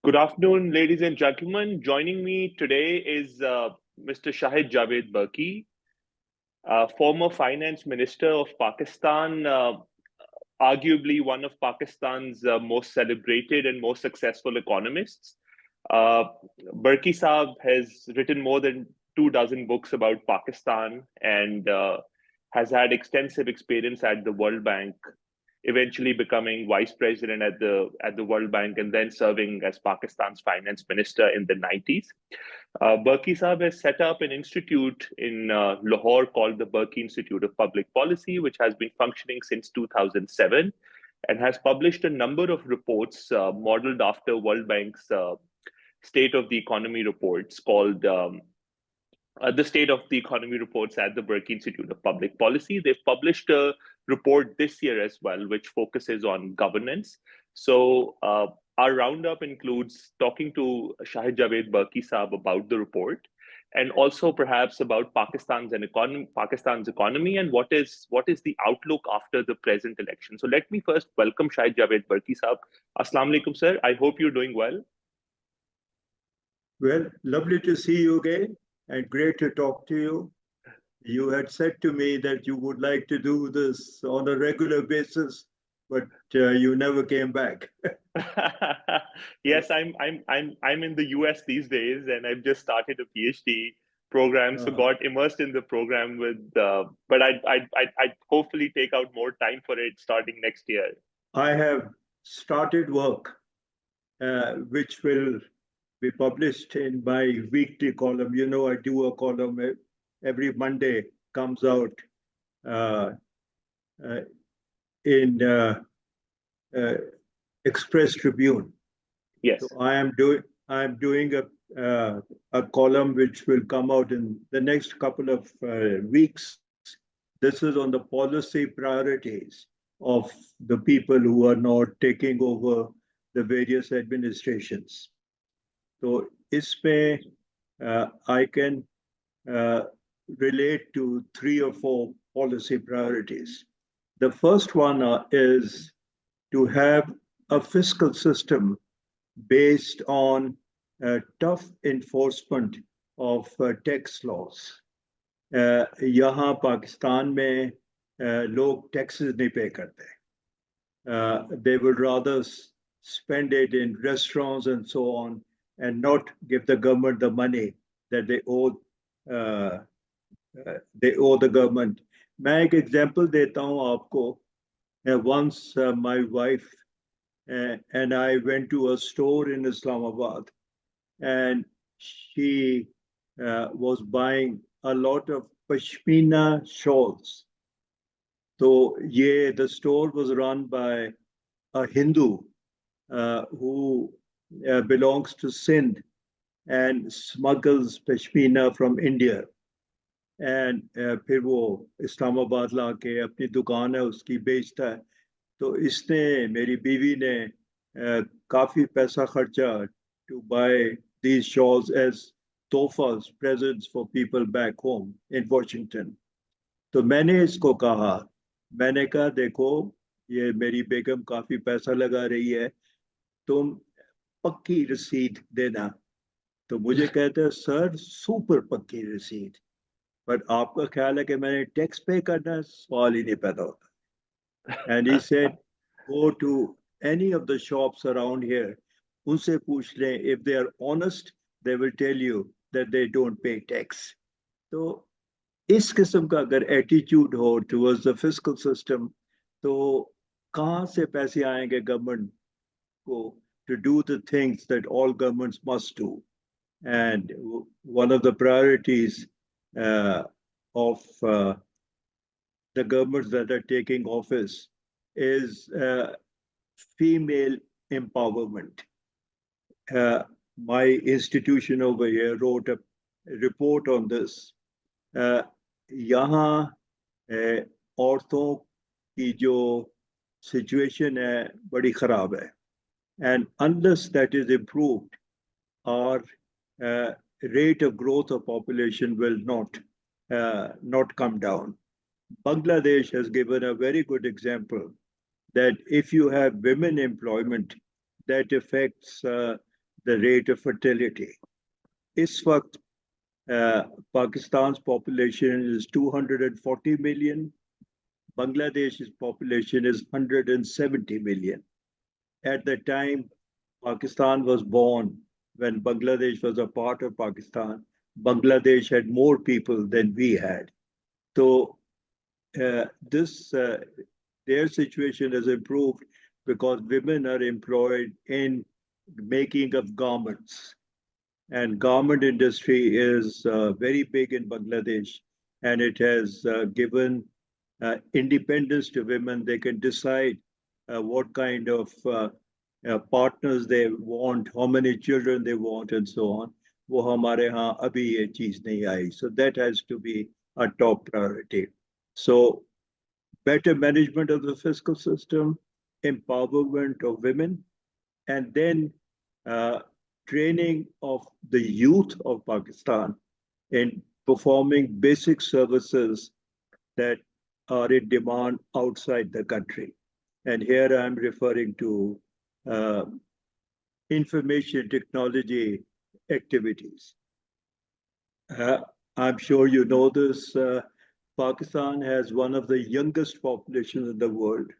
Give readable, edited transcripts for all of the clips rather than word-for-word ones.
Good afternoon, ladies and gentlemen. Joining me today is Mr. Shahid Javed Burki, former finance minister of Pakistan, arguably one of Pakistan's most celebrated and most successful economists. Uh, Burki Saab has written more than 2 dozen books about Pakistan and has had extensive experience at the World Bank, eventually becoming vice president at the World Bank and then serving as Pakistan's finance minister in the 90s. Burki Saab has set up an institute in Lahore called the Burki Institute of Public Policy, which has been functioning since 2007 and has published a number of reports modeled after World Bank's State of the Economy reports called the State of the Economy reports at the Burki Institute of Public Policy. They've published a report this year as well, which focuses on governance. So our roundup includes talking to Shahid Javed Burki Saab about the report, and also perhaps about Pakistan's economy and what is the outlook after the present election. So let me first welcome Shahid Javed Burki Saab. Assalamu alaikum, sir. I hope you're doing well. Well, lovely to see you again and great to talk to you. You had said to me that you would like to do this on a regular basis, but you never came back. Yes, I'm in the US these days, and I've just started a PhD program, so got immersed in the program with. But I'd hopefully take out more time for it starting next year. I have started work, which will be published in my weekly column. You know, I do a column every Monday, comes out in Express Tribune. Yes. So I am doing a column which will come out in the next couple of weeks. This is on the policy priorities of the people who are now taking over the various administrations. So isme I can relate to 3 or 4 policy priorities. The first one is to have a fiscal system based on tough enforcement of tax laws. यहाँ पाकिस्तान में लोग taxes नहीं pay करते. They would rather spend it in restaurants and so on, and not give the government the money that they owe the government. मैं एक example देता हूँ आपको. Once my wife and I went to a store in Islamabad, and she was buying a lot of pashmina shawls. So the store was run by a Hindu who belongs to Sindh and smuggles pashmina from India. And फिर वो इस्लामाबाद ला के अपनी दुकान है उसकी बेचता है. तो इसने मेरी बीवी ने काफी पैसा खर्चा to buy these shawls as tofas, presents for people back home in Washington. तो मैंने इसको कहा देखो ये मेरी बेगम काफी पैसा लगा रही है, तुम पक्की रसीद देना. तो मुझे कहते हैं सर सुपर पक्की रसीद, but आपका ख्याल है कि मैंने टैक्स पे करना है, सवाल ही नहीं पैदा होता. And he said, go to any of the shops around here, उनसे पूछ लें, if they are honest, they will tell you that they don't pay tax. तो इस किस्म का अगर attitude हो towards the fiscal system, तो कहाँ से पैसे आएंगे गवर्नमेंट को to do the things that all governments must do? And one of the priorities of the governments that are taking office is female empowerment. My institution over here wrote a report on this. यहाँ औरतों की जो situation है बड़ी खराब है, and unless that is improved, our rate of growth of population will not come down. Bangladesh has given a very good example that if you have women employment, that affects the rate of fertility. इस वक्त Pakistan's population is 240 million. Bangladesh's population is 170 million. At the time Pakistan was born, when Bangladesh was a part of Pakistan, Bangladesh had more people than we had. So their situation has improved because women are employed in making of garments. And garment industry is very big in Bangladesh, and it has given independence to women. They can decide what kind of partners they want, how many children they want, and so on. वो हमारे यहाँ अभी ये चीज नहीं आई. So that has to be a top priority. So better management of the fiscal system, empowerment of women, and then training of the youth of Pakistan in performing basic services that are in demand outside the country. And here I'm referring to information technology activities. I'm sure you know this. Pakistan has one of the youngest populations in the world.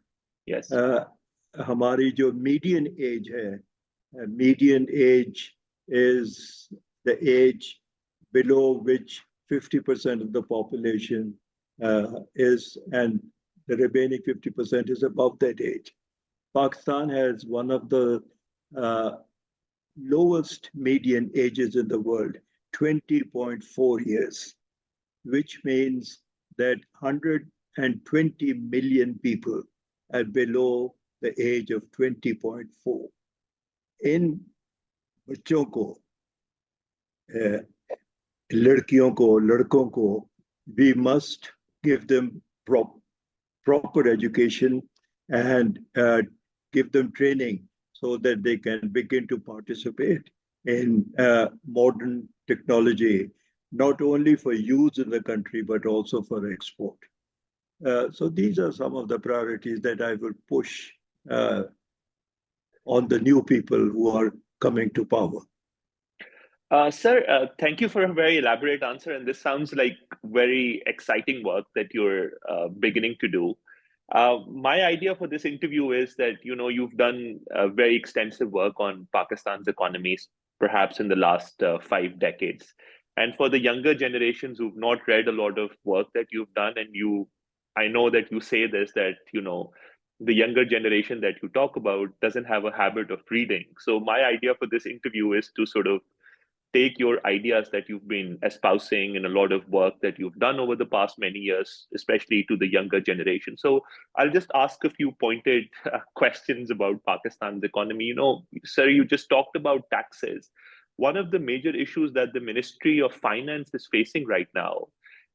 Yes. हमारी जो median age है, median age is the age below which 50% of the population is, and the remaining 50% is above that age. Pakistan has one of the lowest median ages in the world, 20.4 years, which means that 120 million people are below the age of 20.4. इन बच्चों को, लड़कियों को, लड़कों को, we must give them proper education and give them training so that they can begin to participate in modern technology, not only for use in the country, but also for export. So these are some of the priorities that I will push on the new people who are coming to power. Sir, thank you for a very elaborate answer. And this sounds like very exciting work that you're beginning to do. My idea for this interview is that, you've done very extensive work on Pakistan's economies, perhaps in the last 5 decades. And for the younger generations who've not read a lot of work that you've done, and I know that you say this, that, the younger generation that you talk about doesn't have a habit of reading. So my idea for this interview is to sort of take your ideas that you've been espousing in a lot of work that you've done over the past many years, especially to the younger generation. So I'll just ask a few pointed questions about Pakistan's economy. Sir, you just talked about taxes. One of the major issues that the Ministry of Finance is facing right now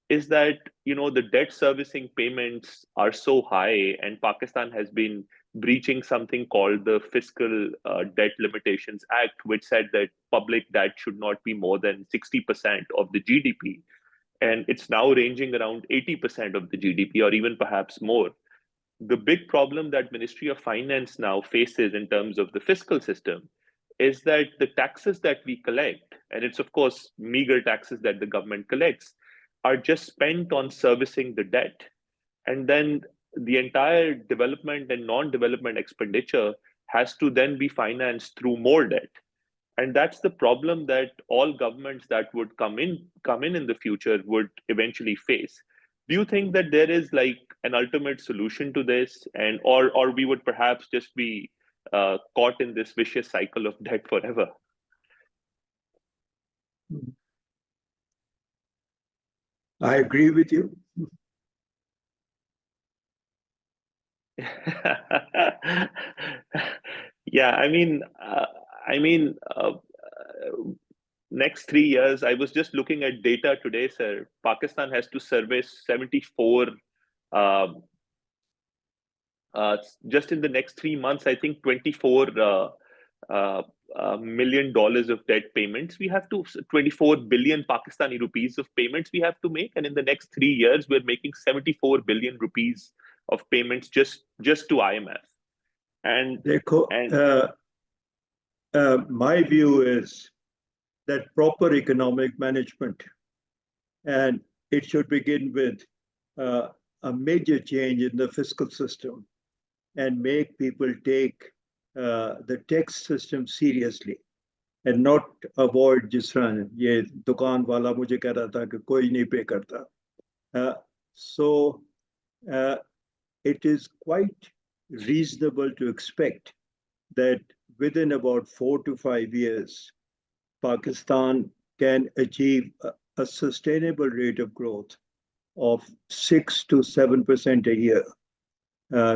is that, the debt servicing payments are so high, and Pakistan has been breaching something called the Fiscal Debt Limitations Act, which said that public debt should not be more than 60% of the GDP. And it's now ranging around 80% of the GDP, or even perhaps more. The big problem that Ministry of Finance now faces in terms of the fiscal system is that the taxes that we collect, and it's of course meager taxes that the government collects, are just spent on servicing the debt. And then the entire development and non-development expenditure has to then be financed through more debt. And that's the problem that all governments that would come in the future would eventually face. Do you think that there is like an ultimate solution to this, and or we would perhaps just be caught in this vicious cycle of debt forever? I agree with you. Yeah, next 3 years, I was just looking at data today, sir. Pakistan has to service 74, just in the next 3 months, I think $24 million of debt payments. We have to 24 billion Pakistani rupees of payments we have to make, and in the next 3 years, we're making 74 billion rupees of payments just to IMF. And देखो, My view is that proper economic management, and it should begin with uh, a major change in the fiscal system and make people take the tax system seriously and not avoid जिस तरह ये दुकान वाला मुझे कह रहा था कि कोई नहीं पे करता. So uh, it is quite reasonable to expect that within about 4 to 5 years, Pakistan can achieve a sustainable rate of growth of 6 to 7% a year,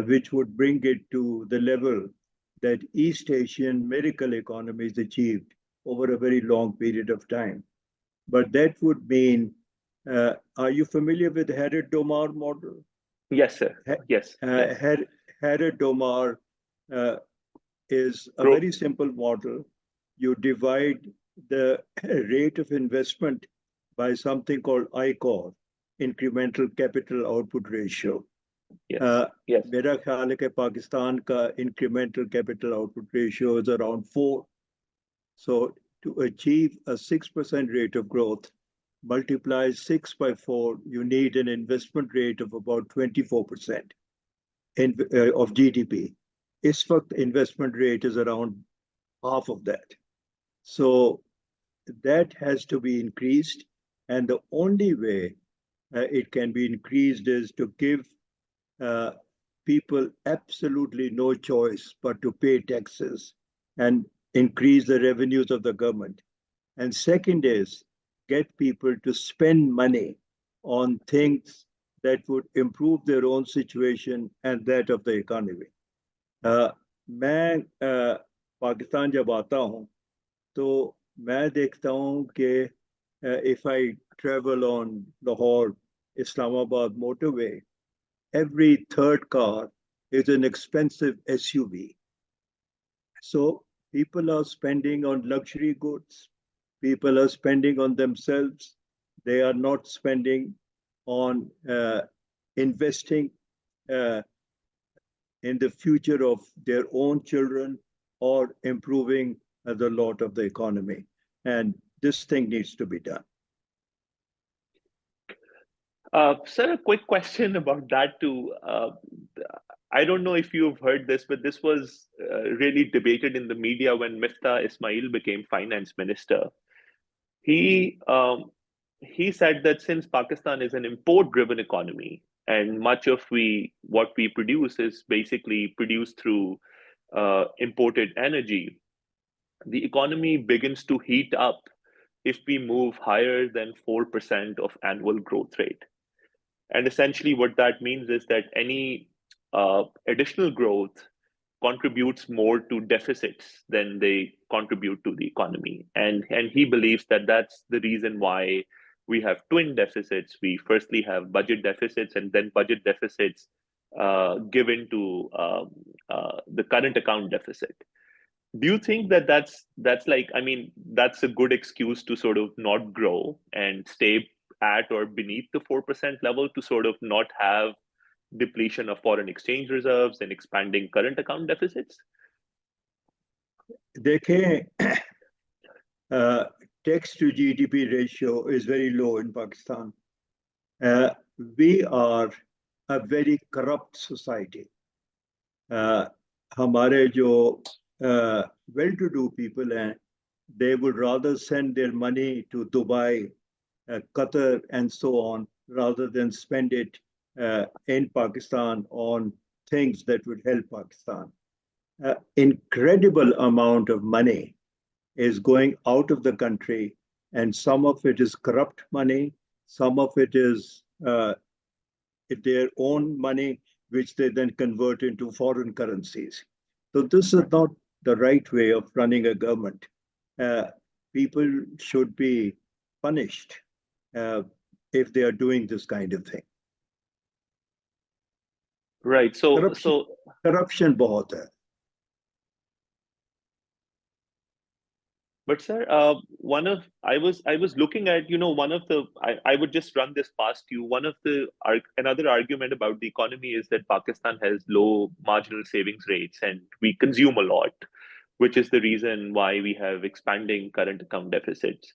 which would bring it to the level that East Asian miracle economies achieved over a very long period of time. But that would mean, are you familiar with Harrod-Domar model? Yes, sir. Yes. Harrod-Domar is a very simple model. You divide the rate of investment by something called ICOR, incremental capital output ratio. मेरा ख्याल है कि पाकिस्तान का incremental capital output ratio is around 4. So to achieve a 6% rate of growth, multiply 6 by 4, you need an investment rate of about 24% of GDP. Is वक्त investment rate is around half of that. So that has to be increased, and the only way it can be increased is to give people absolutely no choice but to pay taxes and increase the revenues of the government. And second is get people to spend money on things that would improve their own situation and that of the economy. मैं पाकिस्तान जब आता हूँ तो मैं देखता हूँ कि if I travel on Lahore Islamabad motorway, every third car is an expensive SUV. So people are spending on luxury goods. People are spending on themselves. They are not spending on investing in the future of their own children or improving the lot of the economy. And this thing needs to be done. Sir, a quick question about that too. I don't know if you've heard this, but this was really debated in the media when Miftah Ismail became finance minister. He said that since Pakistan is an import-driven economy, and much of what we produce is basically produced through imported energy, the economy begins to heat up if we move higher than 4% of annual growth rate. And essentially, what that means is that any additional growth contributes more to deficits than they contribute to the economy. And he believes that that's the reason why we have twin deficits. We firstly have budget deficits, and then budget deficits given to the current account deficit. Do you think that that's like, I mean, that's a good excuse to sort of not grow and stay at or beneath the 4% level to sort of not have depletion of foreign exchange reserves and expanding current account deficits? देखें, tax to GDP ratio is very low in Pakistan. We are a very corrupt society. हमारे जो well-to-do people हैं, they would rather send their money to Dubai, Qatar, and so on, rather than spend it in Pakistan on things that would help Pakistan. Incredible amount of money is going out of the country, and some of it is corrupt money, some of it is their own money, which they then convert into foreign currencies. So this is not the right way of running a government. People should be punished if they are doing this kind of thing. Right. So corruption बहुत है. But sir, I was looking at, one of the, I would just run this past you. One of the another argument about the economy is that Pakistan has low marginal savings rates and we consume a lot. which is the reason why we have expanding current account deficits.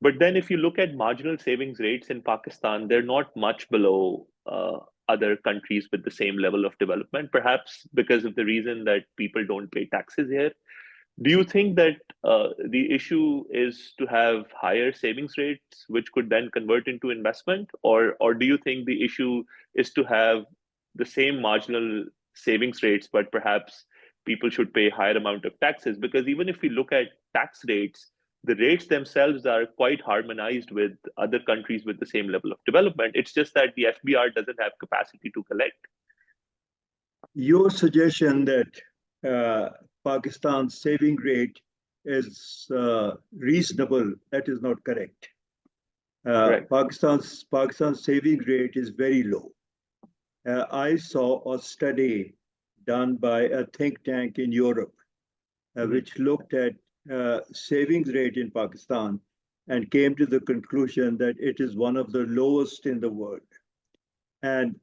But then, if you look at marginal savings rates in Pakistan, they're not much below other countries with the same level of development, perhaps because of the reason that people don't pay taxes here. Do you think that the issue is to have higher savings rates, which could then convert into investment, or do you think the issue is to have the same marginal savings rates, but perhaps people should pay higher amount of taxes? Because even if we look at tax rates, the rates themselves are quite harmonized with other countries with the same level of development. It's just that the FBR doesn't have capacity to collect. Your suggestion that Pakistan's saving rate is reasonable, that is not correct. Right. Pakistan's saving rate is very low. I saw a study done by a think tank in Europe, which looked at savings rate in Pakistan and came to the conclusion that it is one of the lowest in the world. And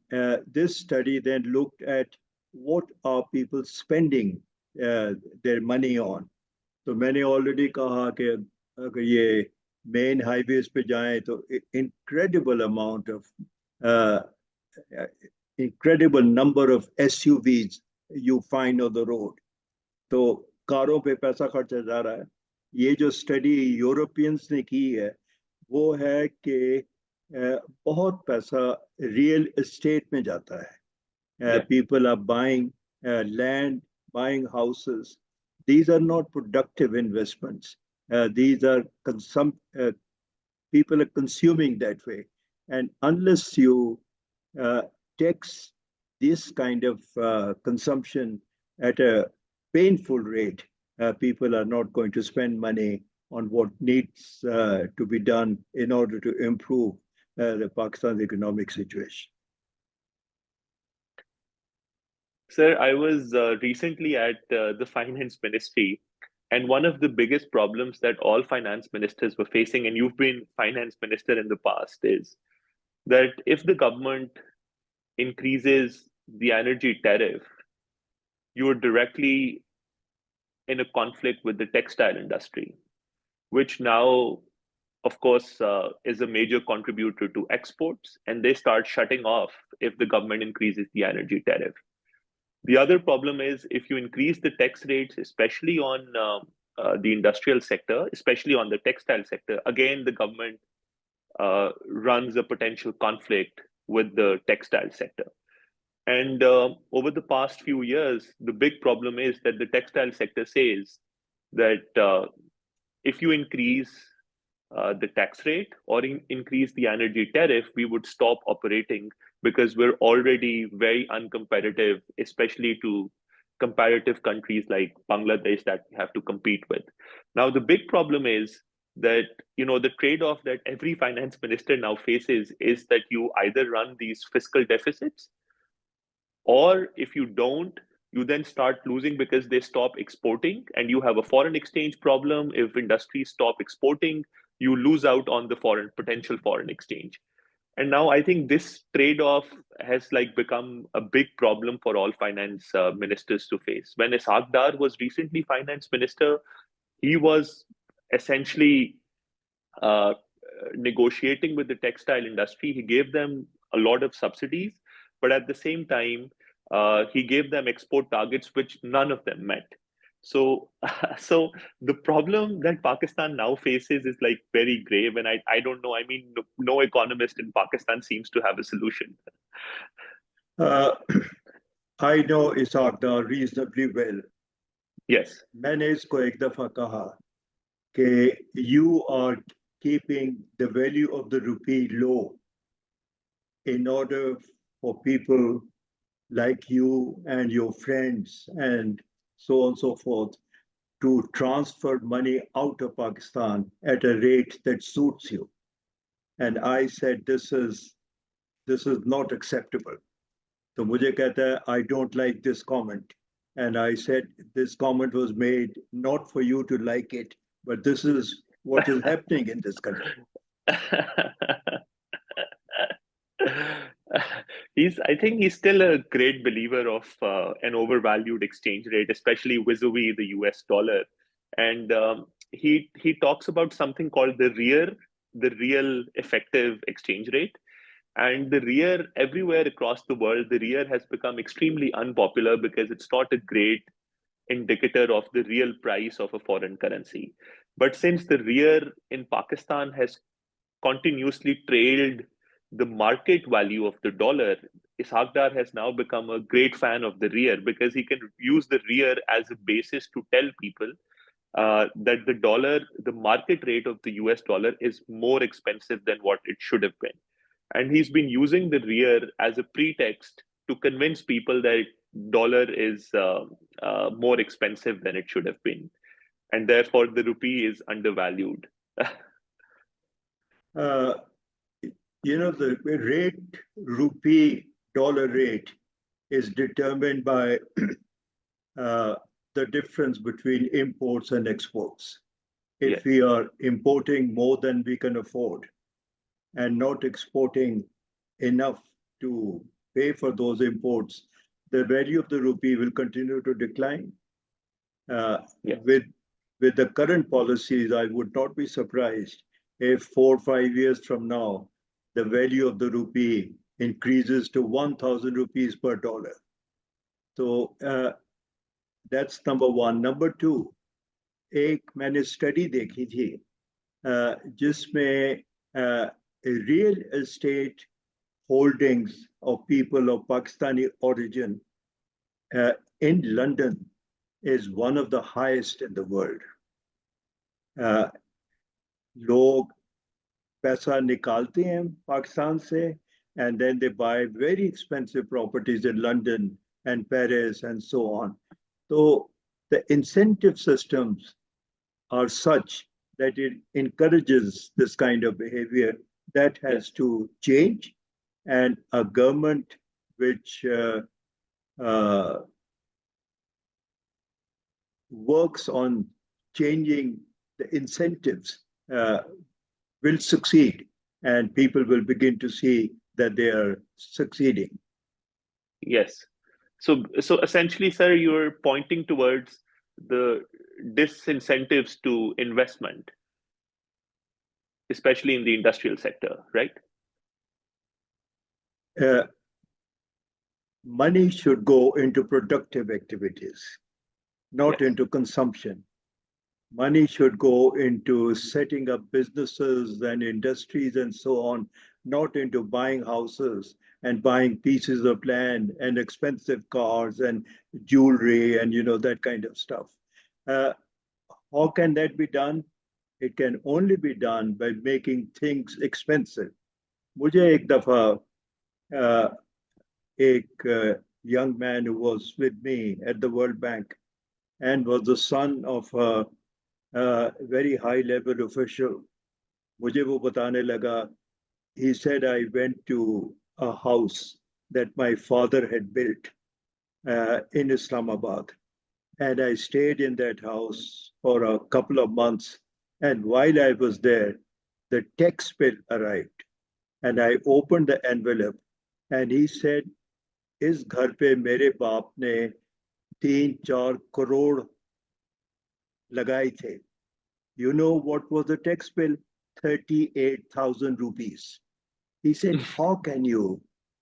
this study then looked at what are people spending their money on. So मैंने already कहा कि अगर ये main highways पे जाएं तो incredible number of SUVs you find on the road. तो कारों पे पैसा खर्चा जा रहा है. ये जो स्टडी यूरोपियंस ने की है वो है कि बहुत पैसा रियल एस्टेट में जाता है. People are buying land, buying houses. These are not productive investments. These are people are consuming that way. And unless you tax this kind of consumption at a painful rate, people are not going to spend money on what needs to be done in order to improve the Pakistan's economic situation. Sir, I was recently at the finance ministry, and one of the biggest problems that all finance ministers were facing, and you've been finance minister in the past, is that if the government increases the energy tariff, you are directly in a conflict with the textile industry, which now, of course, is a major contributor to exports, and they start shutting off if the government increases the energy tariff. The other problem is if you increase the tax rates, especially on the industrial sector, especially on the textile sector, again, the government runs a potential conflict with the textile sector. And over the past few years, the big problem is that the textile sector says that if you increase the tax rate or increase the energy tariff, we would stop operating because we're already very uncompetitive, especially to comparative countries like Bangladesh that we have to compete with. Now, the big problem is that, the trade-off that every finance minister now faces is that you either run these fiscal deficits, or if you don't, you then start losing because they stop exporting, and you have a foreign exchange problem. If industries stop exporting, you lose out on the potential foreign exchange. And now I think this trade-off has become a big problem for all finance ministers to face. When Asad was recently finance minister, he was essentially negotiating with the textile industry. He gave them a lot of subsidies, but at the same time, he gave them export targets which none of them met. So the problem that Pakistan now faces is very grave, and I don't know. I mean, no economist in Pakistan seems to have a solution. I know Asad reasonably well. Yes. मैंने इसको एक दफा कहा कि you are keeping the value of the rupee low in order for people like you and your friends and so on and so forth to transfer money out of Pakistan at a rate that suits you. And I said, this is not acceptable. So mujhe kehta hai, I don't like this comment. And I said, this comment was made not for you to like it, but this is what is happening in this country. I think he's still a great believer of an overvalued exchange rate, especially vis-a-vis the US dollar. And he talks about something called the real effective exchange rate. And the rear, everywhere across the world, the rear has become extremely unpopular because it's not a great indicator of the real price of a foreign currency. But since the rear in Pakistan has continuously trailed the market value of the dollar, Ishaqdar has now become a great fan of the rear because he can use the rear as a basis to tell people that the market rate of the US dollar is more expensive than what it should have been. And he's been using the rear as a pretext to convince people that dollar is more expensive than it should have been. And therefore, the rupee is undervalued. Uh, the rate, rupee dollar rate is determined by the difference between imports and exports. If Yes. we are importing more than we can afford and not exporting enough to pay for those imports, the value of the rupee will continue to decline. Yes. With the current policies, I would not be surprised if 4 or 5 years from now, the value of the rupee increases to 1,000 rupees per dollar. So that's number one. Number two, एक मैंने study देखी थी जिसमें real estate holdings of people of Pakistani origin in London is one of the highest in the world. लोग पैसा निकालते हैं पाकिस्तान से and then they buy very expensive properties in London and Paris and so on. So the incentive systems are such that it encourages this kind of behavior. That has to change, and a government which works on changing the incentives will succeed, and people will begin to see that they are succeeding. Yes. So essentially, sir, you're pointing towards the disincentives to investment, especially in the industrial sector, right? Money should go into productive activities, not into consumption. Money should go into setting up businesses and industries and so on, not into buying houses and buying pieces of land and expensive cars and jewelry and that kind of stuff. How can that be done? It can only be done by making things expensive. मुझे एक दफा a young man who was with me at the World Bank and was the son of a very high level official. मुझे वो बताने लगा, he said, I went to a house that my father had built in Islamabad. And I stayed in that house for a couple of months. And while I was there, the tax bill arrived. And I opened the envelope. And he said, इस घर पे मेरे बाप ने 3-4 करोड़ लगाए थे. You know what was the tax bill? 38,000 rupees. He said, how can you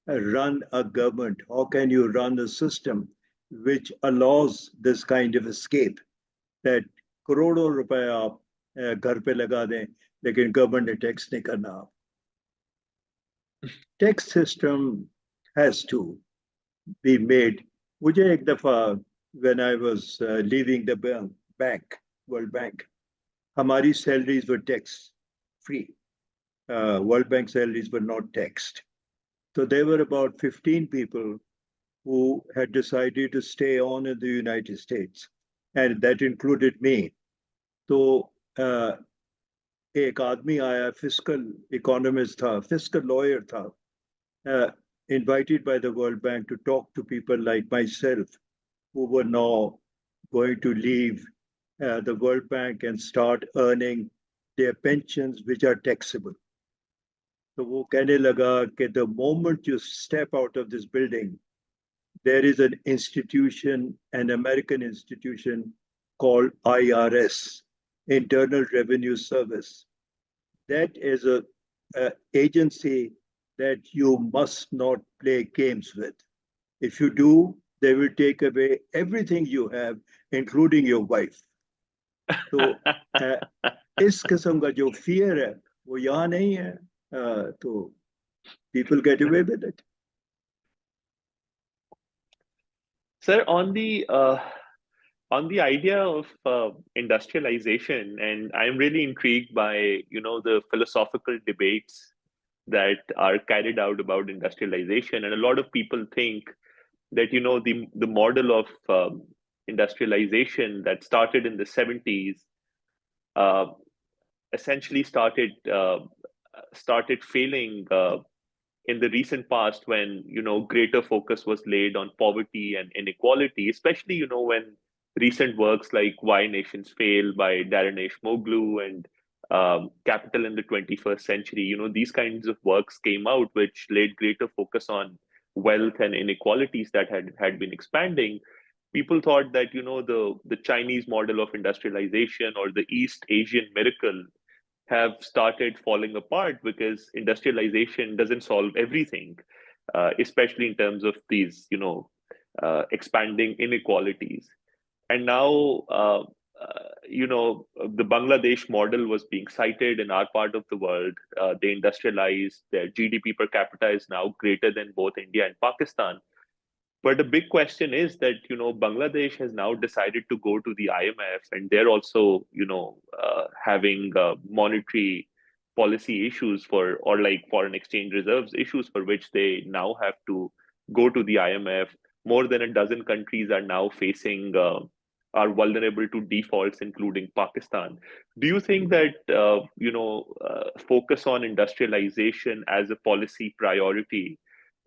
run a government? How can you run a system which allows this kind of escape? That करोड़ों रुपए आप घर पे लगा दें, लेकिन गवर्नमेंट ने टैक्स नहीं करना. Tax system has to be made. मुझे एक दफा when I was leaving the bank, World Bank, हमारी salaries were tax free. World Bank salaries were not taxed. So there were about 15 people who had decided to stay on in the United States, and that included me. So एक आदमी आया, fiscal economist था, fiscal lawyer था, invited by the World Bank to talk to people like myself who were now going to leave the World Bank and start earning their pensions, which are taxable. तो वो कहने लगा कि the moment you step out of this building, there is an institution, an American institution called IRS, Internal Revenue Service. That is a agency that you must not play games with. If you do, they will take away everything you have, including your wife. तो इस किस्म का जो fear है वो यहाँ नहीं है. तो people get away with it. Sir, on the idea of industrialization, and I'm really intrigued by the philosophical debates that are carried out about industrialization, and a lot of people think that the model of industrialization that started in the 70s uh, essentially started failing in the recent past when greater focus was laid on poverty and inequality, especially when recent works like Why Nations Fail by Darren Ashmoglu and Capital in the 21st Century, these kinds of works came out which laid greater focus on wealth and inequalities that had been expanding. People thought that the Chinese model of industrialization or the East Asian miracle have started falling apart because industrialization doesn't solve everything, especially in terms of these, expanding inequalities. And now, the Bangladesh model was being cited in our part of the world. They industrialized, their GDP per capita is now greater than both India and Pakistan. But the big question is that Bangladesh has now decided to go to the IMF, and they're also having monetary policy issues or like foreign exchange reserves issues for which they now have to go to the IMF. More than a dozen countries are now facing are vulnerable to defaults, including Pakistan. Do you think that focus on industrialization as a policy priority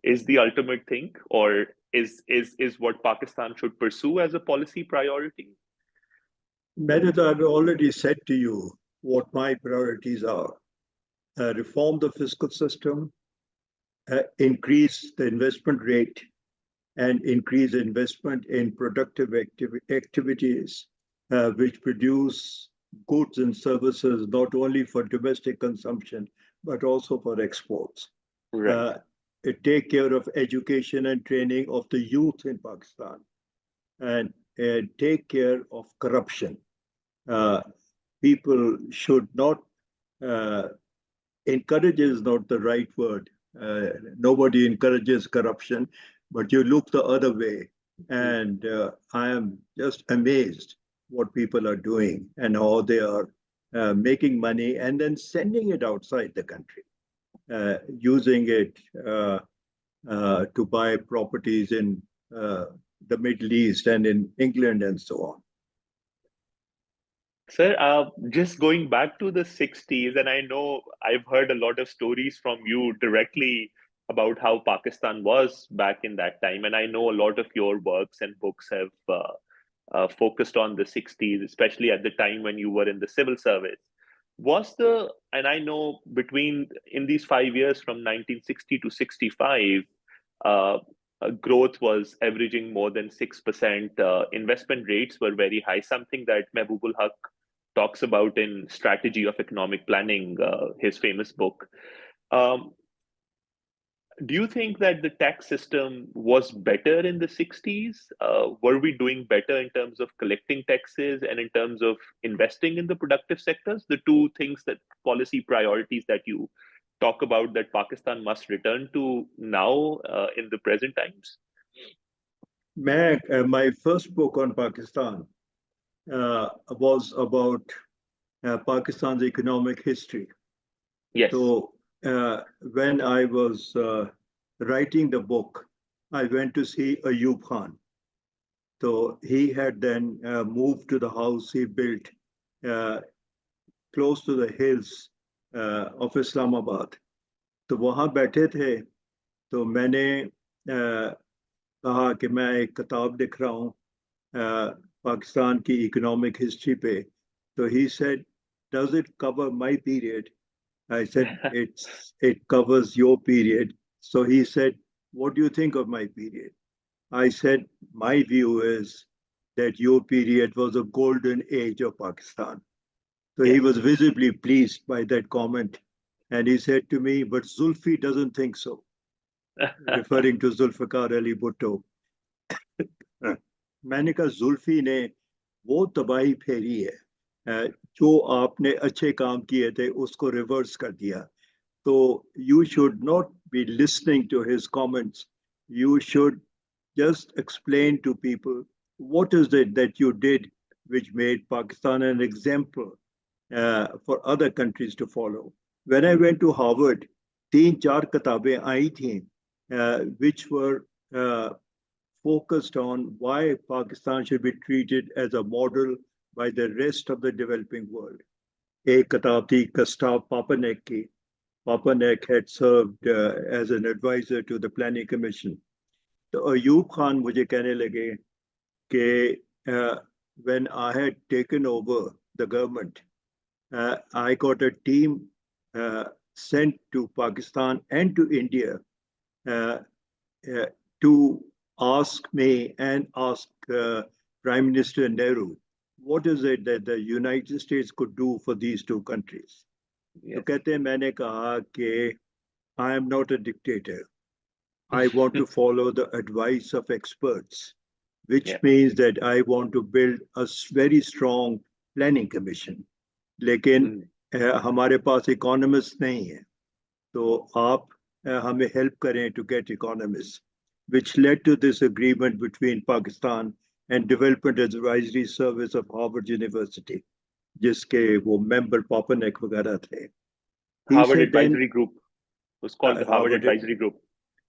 is the ultimate thing, or is what Pakistan should pursue as a policy priority? Meredith, I've already said to you what my priorities are. Reform the fiscal system, increase the investment rate, and increase investment in productive activities which produce goods and services not only for domestic consumption, but also for exports. Right. Take care of education and training of the youth in Pakistan, and take care of corruption. People should not, encourage is not the right word. Nobody encourages corruption, but you look the other way. And I am just amazed what people are doing and how they are making money and then sending it outside the country, using it to buy properties in the Middle East and in England and so on. Sir, just going back to the 60s, and I know I've heard a lot of stories from you directly about how Pakistan was back in that time, and I know a lot of your works and books have focused on the 60s, especially at the time when you were in the civil service. And I know in these 5 years from 1960 to 65, growth was averaging more than 6%. Investment rates were very high, something that Mehboob Haq talks about in Strategy of Economic Planning, his famous book. Do you think that the tax system was better in the 60s? Were we doing better in terms of collecting taxes and in terms of investing in the productive sectors? The two things that policy priorities that you talk about that Pakistan must return to now in the present times? My first book on Pakistan was about Pakistan's economic history. Yes. So when I was writing the book, I went to see Ayub Khan. So he had then moved to the house he built close to the hills of Islamabad. तो वहाँ बैठे थे, तो मैंने कहा कि मैं एक किताब लिख रहा हूँ पाकिस्तान की इकोनॉमिक हिस्ट्री पे. So he said, does it cover my period? I said, it covers your period. So he said, what do you think of my period? I said, my view is that your period was a golden age of Pakistan. So he Yes. was visibly pleased by that comment. And he said to me, but Zulfi doesn't think so, referring to Zulfikar Ali Bhutto. मैंने कहा जुल्फी ने वो तबाही फेरी है जो आपने अच्छे काम किए थे उसको रिवर्स कर दिया तो you should not be listening to his comments. You should just explain to people what is it that you did which made Pakistan an example for other countries to follow. When I went to Harvard, तीन चार किताबें आई थी which were focused on why Pakistan should be treated as a model by the rest of the developing world. एक किताब थी Gustav Papanek की. Papanek had served as an advisor to the Planning Commission. तो अयूब खान मुझे कहने लगे कि when I had taken over the government, I got a team sent to Pakistan and to India to ask me and ask Prime Minister Nehru, what is it that the United States could do for these two countries? Yes. तो कहते हैं मैंने कहा कि I am not a dictator. I want to follow the advice of experts, which means that I want to build a very strong planning commission. लेकिन हमारे पास economists नहीं है तो आप हमें help करें to get economists, which led to this agreement between Pakistan and Development Advisory Service of Harvard University, जिसके वो member Papanek वगैरह थे. Harvard Advisory Group was called the Harvard Advisory Group.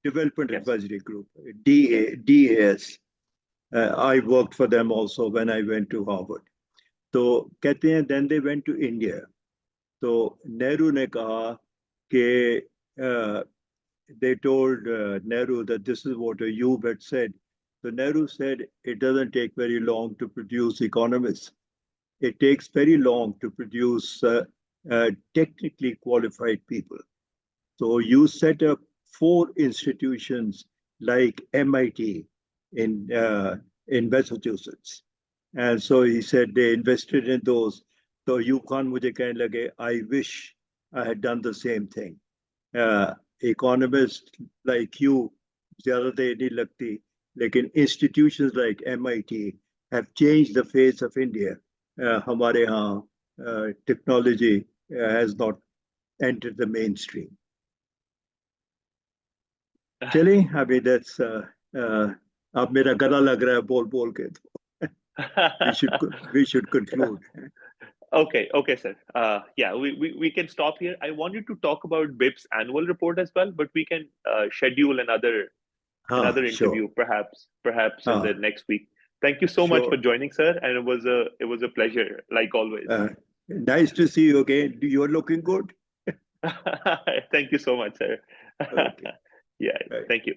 Development Advisory Group, DAS. I worked for them also when I went to Harvard. तो कहते हैं then they went to India. तो नेहरू ने कहा कि they told Nehru that this is what Ayub had said. So Nehru said it doesn't take very long to produce economists. It takes very long to produce technically qualified people. So you set up 4 institutions like MIT in Massachusetts. And so he said they invested in those. So you can't mujhe kehne lage, I wish I had done the same thing. Economists like you, zyada deer nahi lagti, lekin institutions like MIT have changed the face of India. Hamare yahan technology has not entered the mainstream. चलिए अभी that's अब मेरा गला लग रहा है बोल के तो we should conclude. Okay, sir. Yeah, we can stop here. I wanted to talk about BIP's annual report as well, but we can schedule another interview, perhaps in the next week. Thank you so much for joining, sir, and it was a pleasure, like always. Nice to see you again. You are looking good. Thank you so much, sir. Okay. Yeah, right. Thank you.